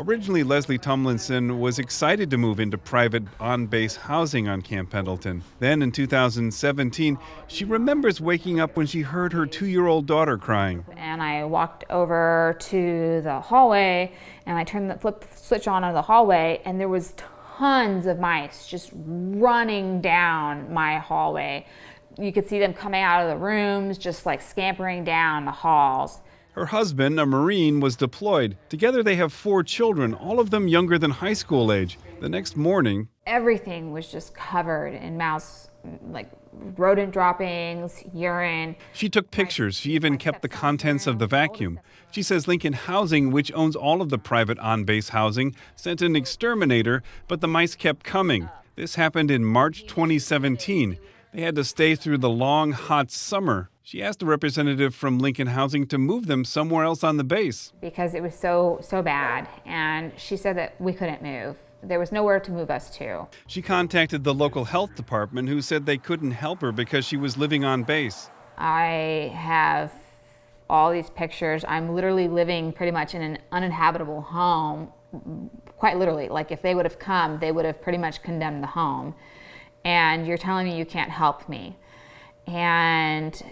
Originally, Leslie Tumlinson was excited to move into private on-base housing on Camp Pendleton. Then in 2017, she remembers waking up when she heard her 2-year-old daughter crying. And I walked over to the hallway and I turned the flip switch on in the hallway, and there was tons of mice just running down my hallway. You could see them coming out of the rooms, just like scampering down the halls. Her husband, a Marine, was deployed. Together they have 4 children, all of them younger than high school age. The next morning, everything was just covered in mouse, like rodent droppings, urine. She took pictures. She even kept the contents of the vacuum. She says Lincoln Housing, which owns all of the private on-base housing, sent an exterminator, but the mice kept coming. This happened in March 2017. They had to stay through the long, hot summer. She asked a representative from Lincoln Housing to move them somewhere else on the base. Because it was so bad, and she said that we couldn't move. There was nowhere to move us to. She contacted the local health department, who said they couldn't help her because she was living on base. I have all these pictures. I'm literally living pretty much in an uninhabitable home, quite literally. Like if they would have come, they would have pretty much condemned the home. And you're telling me you can't help me. And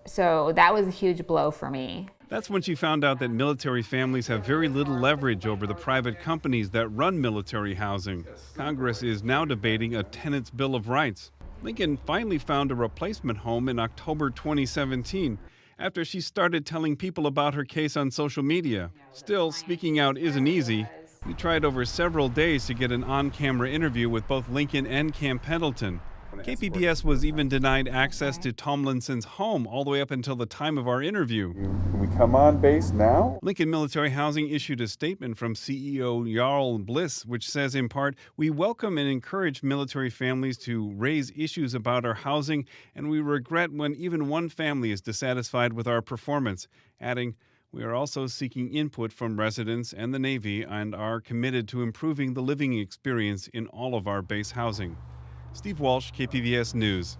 so that was a huge blow for me. That's when she found out that military families have very little leverage over the private companies that run military housing. Congress is now debating a tenants' bill of rights. Lincoln finally found a replacement home in October 2017 after she started telling people about her case on social media. Still, speaking out isn't easy. We tried over several days to get an on-camera interview with both Lincoln and Camp Pendleton. KPBS was even denied access to Tumlinson's home all the way up until the time of our interview. Can we come on base now? Lincoln Military Housing issued a statement from CEO Jarl Bliss, which says in part, "We welcome and encourage military families to raise issues about our housing, and we regret when even one family is dissatisfied with our performance," adding, "We are also seeking input from residents and the Navy and are committed to improving the living experience in all of our base housing." Steve Walsh, KPBS News.